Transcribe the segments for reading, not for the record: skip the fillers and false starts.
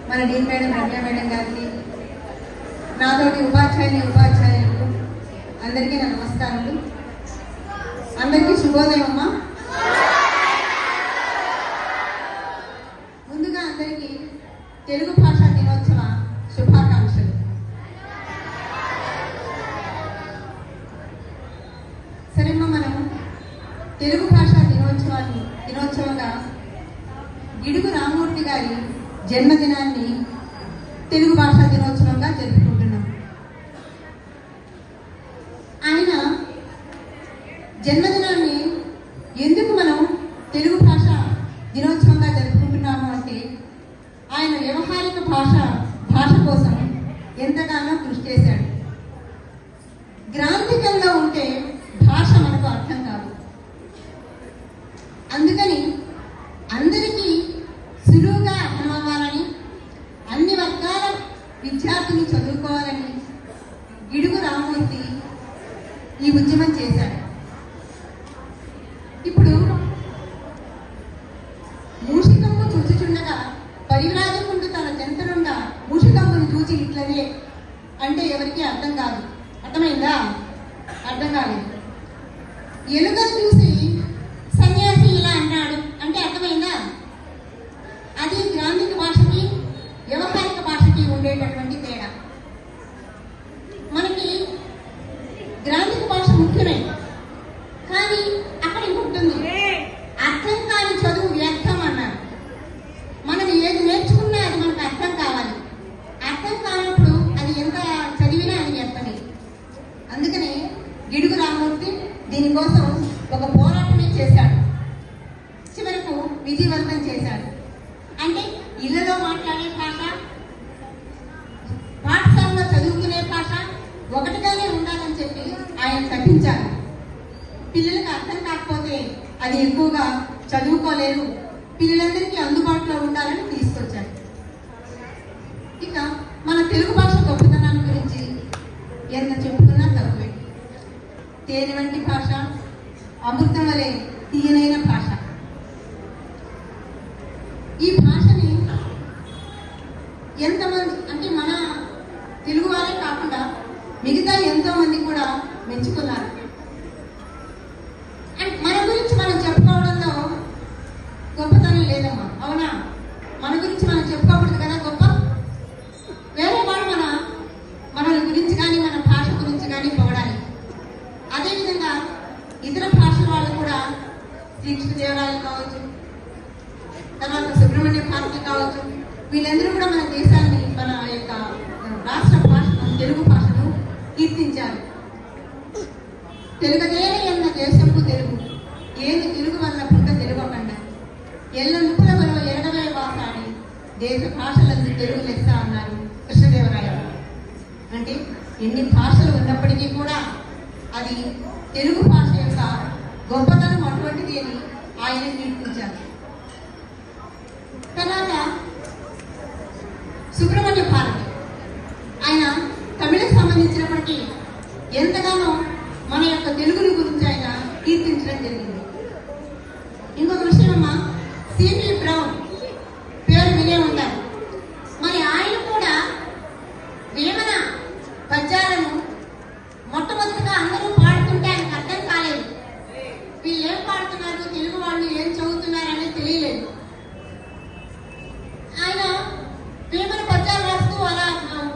మన Deen madam Ramya madam గారికి, నాతోటి ఉపాధ్యాయులు అందరికీ నా నమస్కారాలు. అందరికీ శుభోదయం అమ్మా. ముందుగా అందరికీ తెలుగు భాషా దినోత్సవ శుభాకాంక్షలు. సరేమ్మా, మనం తెలుగు భాషా దినోత్సవంగా గిడుగు రామమూర్తి గారి జన్మదినాన్ని తెలుగు భాషా దినోత్సవంగా జరుపుకుంటున్నాం. ఆయన జన్మదినాన్ని ఎందుకు మనం తెలుగు భాష దినోత్సవంగా జరుపుకుంటున్నాము అంటే, ఆయన వ్యవహారిక భాష కోసం ఎంతగానో కృషి చేశాడు. గ్రాంథికంగా ఉంటే భాష మనకు అర్థం కాదు. అందుకని అందరికీ సులువుగా అర్థమవ్వాలని, అన్ని వర్గాల విద్యార్థులు చదువుకోవాలని గిడుగు రామమూర్తి ఈ ఉద్యమం చేశాడు. ఇప్పుడు మూషికమ్ము చూచుచుండగా పరివ్రాజకుండు తన జంతనుండా మూషికమ్మును చూచి ఇట్లనే అంటే ఎవరికి అర్థం కాదు. అర్థమైందా? అర్థం కాలేదు. ఎలుకను చూసి సన్యాసి ఇలా అన్నాడు అంటే అర్థమైందా? అది గ్రాంధిక భాషకి వ్యవహారిక భాషకి ఉండేటటువంటి తేడా. మనకి గ్రాంధిక భాష ముఖ్యమే, కానీ అక్కడ ఇంకొకటి, అర్థం కాని చదువు వ్యర్థం అన్నారు. మనం ఏది నేర్చుకున్నా అది మనకు అర్థం కావాలి. అర్థం కానప్పుడు అది ఎంత చదివినా అది వ్యర్థమే. అందుకనే గిడుగు రామమూర్తి దీనికోసం ఒక పోరాటమే చేశాడు. చివరకు విజయవంతం చేశాడు. అంటే ఇళ్లలో మాట్లాడే భాష, పాఠశాలలో చదువుకునే భాష ఒకటిగానే ఉండాలని చెప్పి ఆయన తప్పించారు. పిల్లలకు అర్థం కాకపోతే అది ఎక్కువగా చదువుకోలేరు, పిల్లలందరికీ అందుబాటులో ఉండాలని తీసుకొచ్చారు. ఇక మన తెలుగు భాష గొప్పతనాన్ని గురించి ఎంత చెప్పుకున్నా తక్కువే. తేనె వంటి భాష, అమృతం వలె తీయనైన భాష. ఈ భాషని ఎంతమంది అంటే మన తెలుగు వారే కాకుండా మిగతా ఎంతో మంది కూడా మెచ్చుకున్నారు. అండ్ మన గురించి మనం చెప్పుకోవడంలో గొప్పతనం లేదమ్మా, అవునా? మన గురించి మనం చెప్పుకోకూడదు కదా గొప్ప. వేరే వాడు మన గురించి కానీ మన భాష గురించి కానీ పొగడాలి. అదేవిధంగా ఇతర భాషల వాళ్ళు కూడా శ్రీకృష్ణదేవరాయలు కావచ్చు, తర్వాత సుబ్రహ్మణ్య భారతి కావచ్చు, వీళ్ళందరూ కూడా మన దేశాన్ని, మన యొక్క రాష్ట్ర భాషను, తెలుగు భాషను కీర్తించారు. తెలుగదేని ఎన్న దేశంపు తెలుగు, ఏది తెలుగు వల్ల పుట్ట తెలుగొకండ, ఎల్ల నుకుల వల్ల ఎరగవే వాసాడి, దేశ భాషలందు తెలుగు లెస్స అన్నారు కృష్ణదేవరాయలు. అంటే ఎన్ని భాషలు ఉన్నప్పటికీ కూడా అది తెలుగు భాష యొక్క గొప్పతనం అటువంటిది అని ఆయన కీర్తించారు. తర్వాత సుబ్రహ్మణ్య భారతి, ఆయన తమిళకు సంబంధించినప్పటికీ ఎంతగానో మన యొక్క తెలుగుని గురించి ఆయన కీర్తించడం జరిగింది. ఇంకొక విషయం అమ్మా, సిపి బ్రౌన్ పేరు వినే ఉంటారు. మరి ఆయన కూడా వేమన పద్యాలను మొట్టమొదటిగా అందరూ పాడుతుంటే ఆయనకు అర్థం కాలేదు. వీళ్ళు ఏం పాడుతున్నారు, తెలుగు వాళ్ళు ఏం చదువుతున్నారు అనేది తెలియలేదు. ఆయన వేమన పద్యాలు రాస్తూ అలా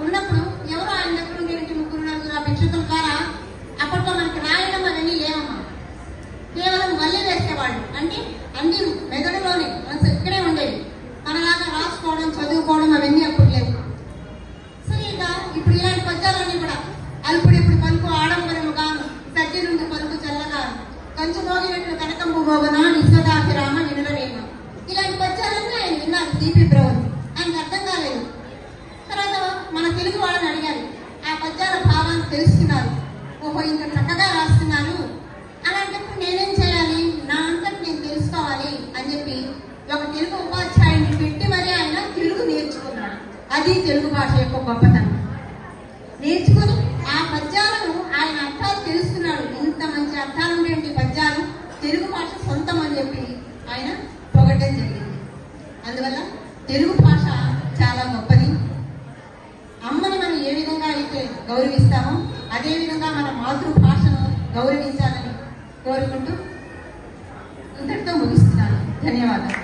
ఉన్నప్పుడు ఎవరు ఆయన దగ్గర ఉండేటువంటి 3-4 అభిక్షతుల ద్వారా, అప్పట్లో మనకి రాయడం అవన్నీ లేవమ్మా, కేవలం వల్లి వేసేవాళ్ళు. అంటే అన్ని మెదడులోనే మనసు ఇక్కడే ఉండేవి. మనలాగా రాసుకోవడం, చదువుకోవడం అవన్నీ అప్పుడు లేవు. సరే, ఇక ఇప్పుడు ఇలాంటి పద్యాలన్నీ కూడా అల్పుడెప్పుడు పలుకు ఆడంబరము గాను, సజ్జ నుండి పలుకు చల్లగాను, కంచు మోగినట్లు కనకంబు మోగనా నిస్సదాభిరామ వినరవేమ, ఇలాంటి పద్యాలన్నీ ఆయన విన్నారు సిపి బ్రౌన్. ఆయనకు అర్థం కాలేదు. తర్వాత మన తెలుగు వాళ్ళని అడిగారు, ఆ పద్యాల భావాన్ని తెలుసుకున్నారు. ఓహో, ఇంత చక్కగా రాస్తున్నారు, అలాంటప్పుడు నేనేం చేయాలి, నా అంతటి నేను తెలుసుకోవాలి అని చెప్పి ఒక తెలుగు ఉపాధ్యాయుని పెట్టి మరీ ఆయన తెలుగు నేర్చుకున్నాడు. అది తెలుగు భాష యొక్క గొప్పతనం. నేర్చుకుని ఆ పద్యాలను ఆయన అర్థాలు తెలుసుకున్నాడు. ఇంత మంచి అర్థాలు ఉండేటువంటి పద్యాలు తెలుగు భాష సొంతం అని చెప్పి ఆయన పొగడం జరిగింది. అందువల్ల తెలుగు భాష చాలా గొప్పది. అమ్మని మనం ఏ విధంగా అయితే గౌరవిస్తామో అదే విధంగా మన మాతృభాషను గౌరవించాలని కోరుకుంటూ ఇంతటితో ముగిస్తున్నాను. ధన్యవాదాలు.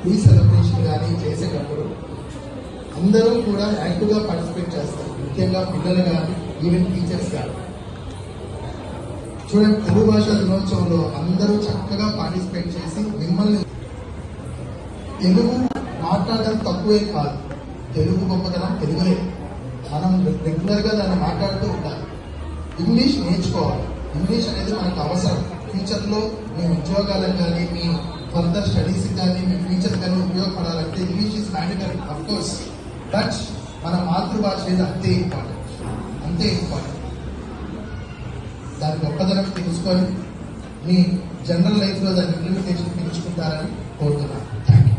ఈ సెలబ్రేషన్ కానీ చేసేటప్పుడు అందరూ కూడా యాక్టివ్గా పార్టిసిపేట్ చేస్తారు, ముఖ్యంగా పిల్లలు కానీ ఈవెన్ టీచర్స్ కానీ. చూడండి, తెలుగు భాషా దినోత్సవంలో అందరూ చక్కగా పార్టిసిపేట్ చేసి మిమ్మల్ని తెలుగు మాట్లాడడం తక్కువే కాదు, తెలుగు గొప్పతనం తెలుగులే. మనం రెగ్యులర్గా దాన్ని మాట్లాడుతూ ఉండాలి. ఇంగ్లీష్ నేర్చుకోవాలి. ఇంగ్లీష్ అనేది మనకు అవసరం. ఫ్యూచర్లో మీ ఉద్యోగాలకు కానీ మీ ఫర్దర్ స్టడీస్కి కానీ మీ ఫ్యూచర్ కానీ ఉపయోగపడాలంటే English is mandatory of course. But మన మాతృభాష అనేది అంతే ఇంపార్టెంట్. దాని గొప్పదనం తెలుసుకొని మీ జనరల్ లైఫ్లో దాని ఇంప్లిమెంటేషన్ పెంచుకుంటారని కోరుతున్నాను. Thank you.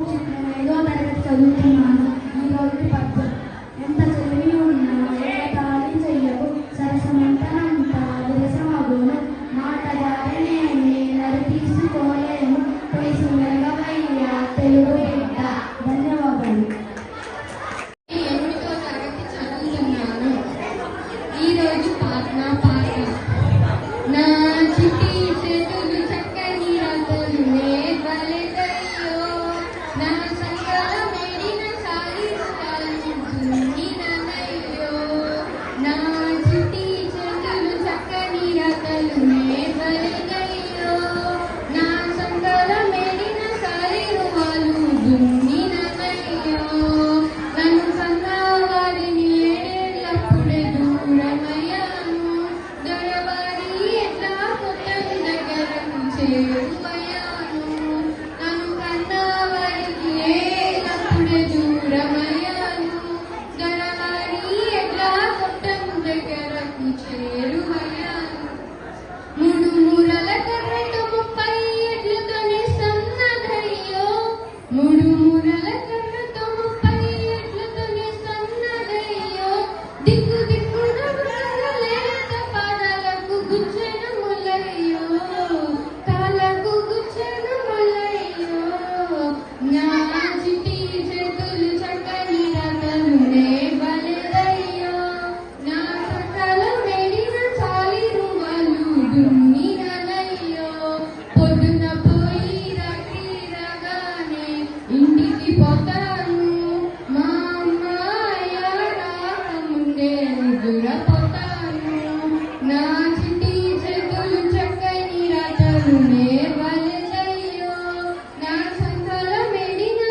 ఐదో తరగతి చదువుతున్నాను. ఈ రోజు పద్యం. ఎంత చదివి ఉన్నా ఏతాళి చెయ్యకు సరసమంతనంత విరసమగును మాట దారినే నరి తీసుకోలేము వయసు మెరగవయ్యా తెలుగు బిడ్డ. ధన్యవాదాలు. ఎనిమిదో తరగతి చదువుతున్నాను. ఈరోజు నా పాట. నా చిట్టి చేతులు చక్కని రాతలు బలిదయ్యో నా సంగల మేడిన సాయి నన్నయ్యో నా చిట్టి చేతులు చక్కని రాతలు బలిదయ్యో నా సంగల మేడిన సాయి వాళ్ళు దున్ని నన్నయ్యో నన్ను కన్నవారిని ఏడేళ్ళప్పుడే దూరమయ్యాను దొరవారి ఎట్లా కొట్టని దగ్గరకు చేరువయ్యాను నన్ను కన్నవారికి ఏళ్ళప్పుడే దూరమయ్యాను దొరవారి ఎట్లా కొట్టని దగ్గరకు చేరువయ్యాను మూడు మూరల కర్రతో 30 ఎడ్లతోనే సన్నదయ్యో మూడు మూరల కర్రతో 30 ఎడ్లతోనే సన్నదయ్యో దిక్కు దిక్కున లేత పాదాలకు గుచ్చెను ములయ్యో కాళ్ళకు గుచ్చెను ములయ్యో నా చిట్టి చేతులు చక్కని రతలు బలిదయ్యో నా సకల మేడిన చాలి రువలు దున్నినయ్యో పొద్దున పోయి రాత్రి రాగానే ఇంటికి పోతాను మా అమ్మాయ రాకముందే నిద్రపోతాను నా చిట్టి చేతులు చక్కని రాతలు బలిదయ్యో నా సంకల మేడిన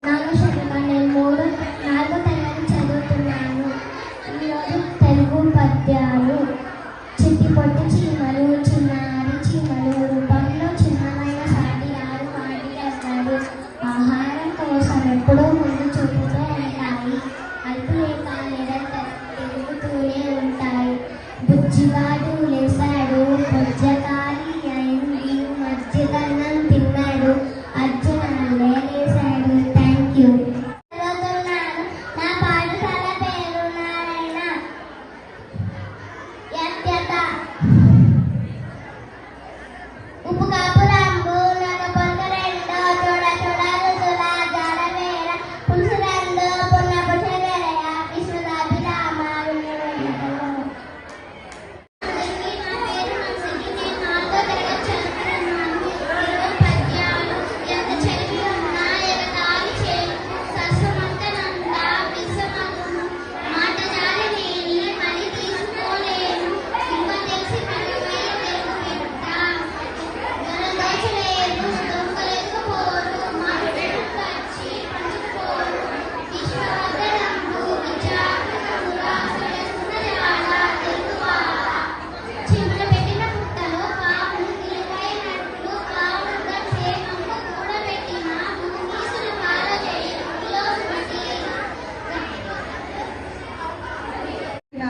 నేను 4వ తరగతి చదువుతున్నాను. ఈరోజు తెలుగు పద్యాలు. చిట్టి పొట్టి చీమలు చిన్నారి చీమలు రూపంలో చిన్నమైన సాటి ఆరు వాడి అన్నాడు. ఆహారం కోసం ఎప్పుడూ ముందు చూపుతూ ఉంటాయి. అల్పు లేక నిరంతరం తిరుగుతూనే ఉంటాయి. బుజ్జిగాడు లేసాడు బుజ్జకాలి అయింది మజ్జిగన్నం తిన్నాడు అర్జునాలే లేసాడు. Thank you. నా పాఠశాల పేరు నారాయణ యత్యత ఉప్పు కాపు రంగు నగ పొందు రెండు చూడ చూడ రుసుల జాడవేర పులుసు రెండు పున్న పుషగరయ విశ్వదాభిరామ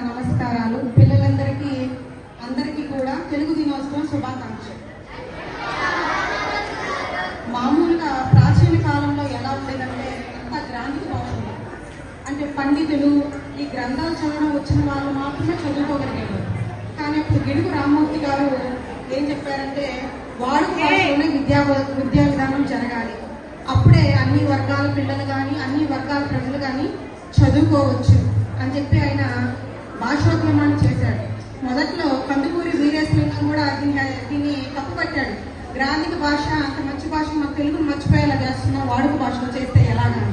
నమస్కారాలు. పిల్లలందరికీ అందరికీ కూడా తెలుగు దినోత్సవం శుభాకాంక్షలు. మామూలుగా ప్రాచీన కాలంలో ఎలా ఉండేదంటే అంత గ్రాంధిక భాష, అంటే పండితులు ఈ గ్రంథాలు చదవడం వచ్చిన వాళ్ళు మాత్రమే చదువుకోగలిగేవారు. కానీ అప్పుడు గిడుగు రామ్మూర్తి గారు ఏం చెప్పారంటే వాడుక భాషలోనే విద్యా విధానం జరగాలి. అప్పుడే అన్ని వర్గాల పిల్లలు కానీ అన్ని వర్గాల ప్రజలు కానీ చదువుకోవచ్చు అని చెప్పి ఆయన భాషోద్యమాన్ని చేశాడు. మొదట్లో కందుకూరి వీరేశలింగం కూడా దీన్ని తప్పుపట్టాడు. గ్రాంధిక భాష అంత మంచి భాష మన తెలుగును మర్చిపోయేలా చేస్తున్నాం, వాడుక భాషలో చేస్తే ఎలాగని.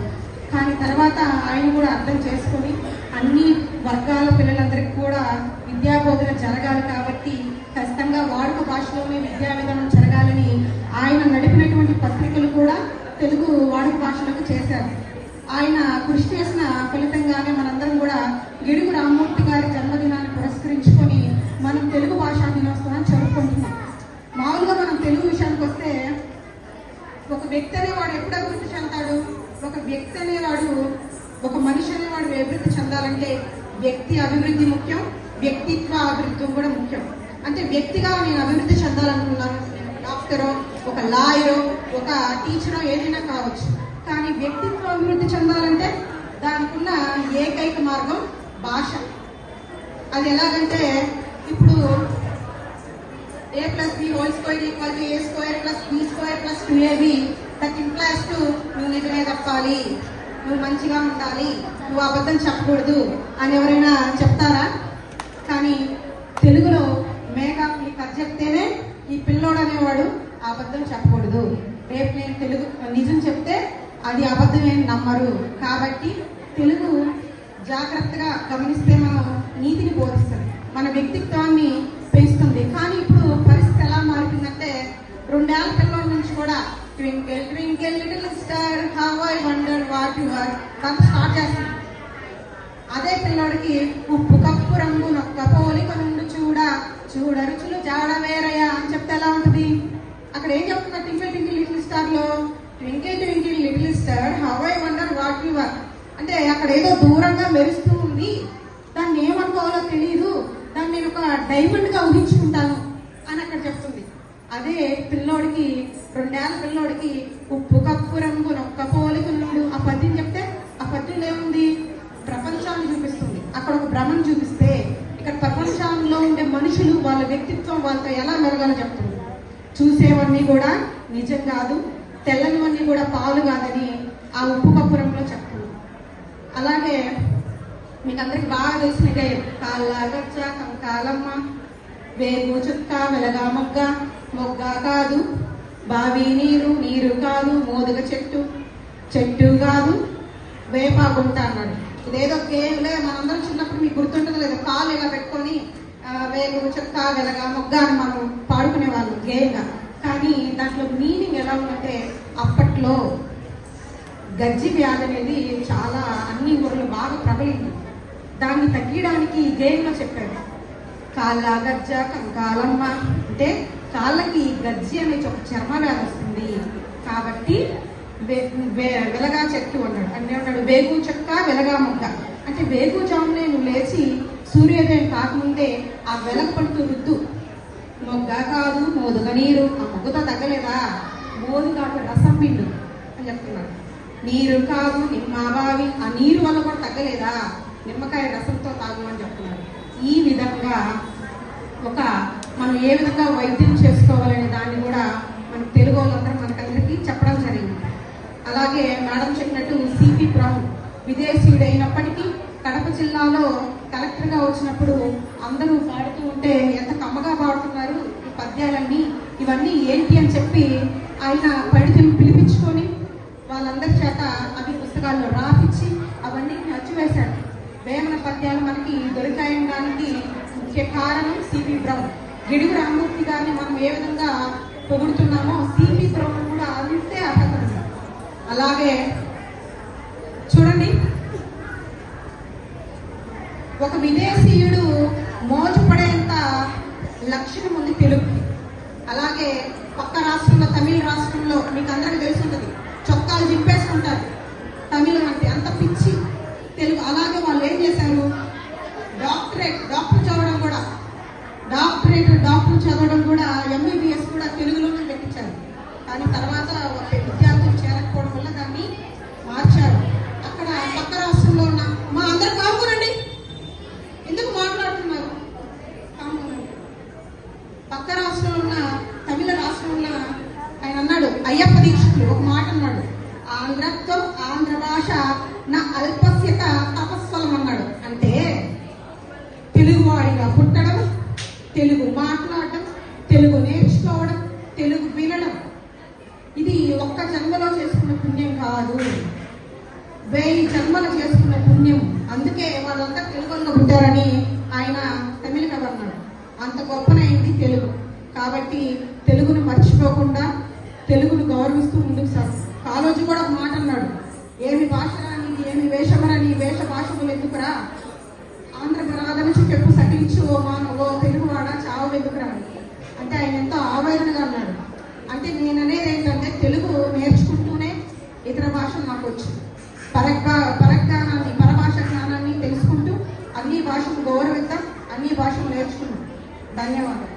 కానీ తర్వాత ఆయన కూడా అర్థం చేసుకొని అన్ని వర్గాల పిల్లలందరికీ కూడా విద్యాబోధన జరగాలి కాబట్టి ఖచ్చితంగా వాడుక భాషలోనే విద్యా విధానం జరగాలని ఆయన నడిపినటువంటి పత్రికలు కూడా తెలుగు వాడుక భాషలోకి చేశారు. ఆయన కృషి చేసిన ఫలితంగానే మనందరం కూడా గిడుగు రామ్మూర్తి గారి జన్మదినాన్ని పురస్కరించుకొని మనం తెలుగు భాషా దినోత్సవాన్ని జరుపుకుంటున్నాం. మామూలుగా మనం తెలుగు విషయానికి వస్తే ఒక వ్యక్తి అనేవాడు ఎప్పుడు అభివృద్ధి చెందాడు? ఒక వ్యక్తి అనేవాడు, ఒక మనిషి అనేవాడు అభివృద్ధి చెందాలంటే వ్యక్తి అభివృద్ధి ముఖ్యం, వ్యక్తిత్వ అభివృద్ధి కూడా ముఖ్యం. అంటే వ్యక్తిగా నేను అభివృద్ధి చెందాలనుకున్నాను, డాక్టరో ఒక లాయరో ఒక టీచరో ఏదైనా కావచ్చు. కానీ వ్యక్తిత్వ అభివృద్ధి చెందాలంటే దానికి ఉన్న ఏకైక మార్గం భాష. అది ఎలాగంటే ఇప్పుడు a+b² = a²+b² + 2ab 13+2 నువ్వు నిజమే చెప్పాలి, నువ్వు మంచిగా ఉండాలి, నువ్వు అబద్ధం చెప్పకూడదు అని ఎవరైనా చెప్తారా? కానీ తెలుగులో మేఘాకి కథ చెప్తేనే ఈ పిల్లోడు అనేవాడు అబద్ధం చెప్పకూడదు, రేపు నేను తెలుగు నిజం చెప్తే అది అబద్ధమేమి నమ్మరు. కాబట్టి తెలుగు జాగ్రత్తగా గమనిస్తే మనం నీతిని బోధిస్తుంది, మన వ్యక్తిత్వాన్ని పెంచుతుంది. కానీ ఇప్పుడు పరిస్థితి ఎలా మారిపోయిందంటే 2 ఏళ్ల పిల్లల నుంచి కూడా twinkle twinkle little star how I wonder what you are దాంతో స్టార్ట్ చేస్తుంది. అదే పిల్లోడికి ఉప్పు కప్పు రంగు నొక్క పోలిక నుండి చూడ రుచులు జాడ వేరయ్య అని చెప్తే ఎలా ఉంటుంది? అక్కడ ఏం చెప్తున్నా? ట్వింకిల్ ట్వింకిల్ లిటిల్ స్టార్ లో twinkle twinkle little star how I wonder what you are అంటే అక్కడ ఏదో దూరంగా మెరుస్తూ ఉంది, దాన్ని ఏమనుకోవాలో తెలియదు, దాన్ని నేను ఒక డైమండ్ గా ఊహించుకుంటాను అని అక్కడ చెప్తుంది. అదే పిల్లోడికి 2 ఏళ్ల పిల్లోడికి ఉప్పు కప్పు రంగు నొక్క పోలిక నుండు ఆ పద్యం చెప్తే ఆ పద్యంలో ఏముంది? ప్రపంచాన్ని చూపిస్తుంది. అక్కడ ఒక భ్రమను చూపిస్తే ఇక్కడ ప్రపంచంలో ఉండే మనుషులు వాళ్ళ వ్యక్తిత్వం వాళ్ళతో ఎలా మెరగాలో చెప్తుంది. చూసేవన్నీ కూడా నిజం కాదు, తెల్లనివన్నీ కూడా పాలు కాదని ఆ ఉప్పు కప్పు రంగులో చెప్తుంది. అలాగే మీకు అందరికి బాగా తెలిసినట్టే కాళ్ళగచ్చ కంకాలమ్మ వేగు చుక్క వెలగా మొగ్గ మొగ్గ కాదు, బావి నీరు నీరు కాదు, మోదుగ చెట్టు చెట్టు కాదు, వేపాగుంట అన్నాడు. ఇదేదో గేమ్లే మనందరం చిన్నప్పుడు మీకు గుర్తుంటుంది లేదా? కాలు ఇలా పెట్టుకొని వేగు చుక్క వెలగా మొగ్గ అని మనం పాడుకునే వాళ్ళు గేమ్గా. కానీ దాంట్లో మీనింగ్ ఎలా ఉందంటే అప్పట్లో గజ్జి వ్యాధి అనేది చాలా అన్ని ఊర్లో బాగా ప్రబలింది. దాన్ని తగ్గించడానికి గేమ్లో చెప్పాడు. కాళ్ళ గజ్జ కంకాలమ్మ అంటే కాళ్ళకి గజ్జి అనేది ఒక చర్మ వ్యాధి వస్తుంది కాబట్టి వెలగా చెట్టు అన్నాడు. అంటే ఉన్నాడు వేగు చెక్క వెలగా మొగ్గ అంటే వేగు జామునే నువ్వు లేచి సూర్యోదయం కాకముందే ఆ వెలగ పడుతూ రుద్దు. మొగ్గ కాదు మోదుగ నీరు, ఆ మొగ్గతో తగ్గలేదా మోదు కాదు రసం పిండు అని చెప్తున్నాడు. నీరు కాదు నిమ్మబావి, ఆ నీరు వల్ల కూడా తగ్గలేదా నిమ్మకాయ రసంతో తాగు అని చెప్తున్నాడు. ఈ విధంగా మనం ఏ విధంగా వైద్యం చేసుకోవాలనే దాన్ని కూడా మన తెలుగు వాళ్ళందరూ మనకందరికీ చెప్పడం జరిగింది. అలాగే మేడం చెప్పినట్టు సిపి బ్రౌన్ విదేశీయుడు అయినప్పటికీ కడప జిల్లాలో కలెక్టర్గా వచ్చినప్పుడు అందరూ పాడుతూ ఉంటే ఎంత కమ్మగా పాడుతున్నారు ఈ పద్యాలన్నీ, ఇవన్నీ ఏంటి అని చెప్పి ఆయన పండితులను పిలిపించుకొని వాళ్ళందరి చేత అవి పుస్తకాల్లో రాపించి అవన్నీ నచ్చివేశాడు. వేమన పద్యాలు మనకి దొరికాయడానికి ముఖ్య కారణం సిపి బ్రౌన్. గిడుగు రామమూర్తి గారిని మనం ఏ విధంగా పొగుడుతున్నామో సిపి బ్రౌన్ కూడా అంతే అర్హత ఉంది. అలాగే చూడండి, ఒక విదేశీయుడు మోజుపడేంత లక్షణం ఉంది తెలుగుకి. అలాగే పక్క రాష్ట్రంలో తమిళ రాష్ట్రంలో మీకు అందరికీ తెలిసి ఉంటుంది, చొక్కాలు జిప్పేసుకుంటారు తమిళం అంటే అంత పిచ్చి తెలుగు. అలాగే వాళ్ళు ఏం చేశారు, డాక్టర్ చదవడం కూడా ఎంబీబీఎస్ కూడా తెలుగులోనే పెట్టించారు. కానీ తర్వాత విద్యార్థులు చేరకపోవడం వల్ల దాన్ని మార్చారు. అక్కడ పక్క రాష్ట్రంలో ఉన్న మా అందరు కామునండి, ఎందుకు మాట్లాడుతున్నారు కామునండి. పక్క రాష్ట్రంలో ఉన్న తమిళ రాష్ట్రంలో ఆయన అన్నాడు, అయ్యప్ప దీక్షితులు ఒక మాట అన్నాడు, ఆంధ్ర భాష నా అల్పస్యత తపస్వలం అన్నాడు. అంటే తెలుగువాడిగా పుట్టడం, తెలుగు మాట్లాడడం, తెలుగు నేర్చుకోవడం, తెలుగు వినడం, ఇది ఒక్క జన్మలో చేసుకున్న పుణ్యం కాదు, 1000 జన్మలు చేసుకున్న పుణ్యం. అందుకే వాళ్ళంతా తెలుగులో పుట్టారని ఆయన తమిళ కవి అన్నాడు. అంత గొప్పనైంది తెలుగు. కాబట్టి తెలుగును మర్చిపోకుండా తెలుగును గౌరవిస్తూ ముందుకు సాగు. కాలోజీ కూడా ఒక మాట అన్నాడు, ఏమి భాషరా నీది, ఏమి వేషమరా నీ వేష భాషలు ఎందుకురా, ఆంధ్ర ప్రాధమించి చెప్పు సటించు ఓ తెలుగువాడ చావు ఎందుకురా అంటే ఆయన ఎంతో ఆవేదనగా అన్నాడు. అంటే నేను అనేది ఏంటంటే తెలుగు నేర్చుకుంటూనే ఇతర భాషలు నాకు వచ్చు. పరజ్ఞానాన్ని పరభాష జ్ఞానాన్ని తెలుసుకుంటూ అన్ని భాషలు గౌరవిద్దాం, అన్ని భాషలు నేర్చుకుందాం. ధన్యవాదాలు.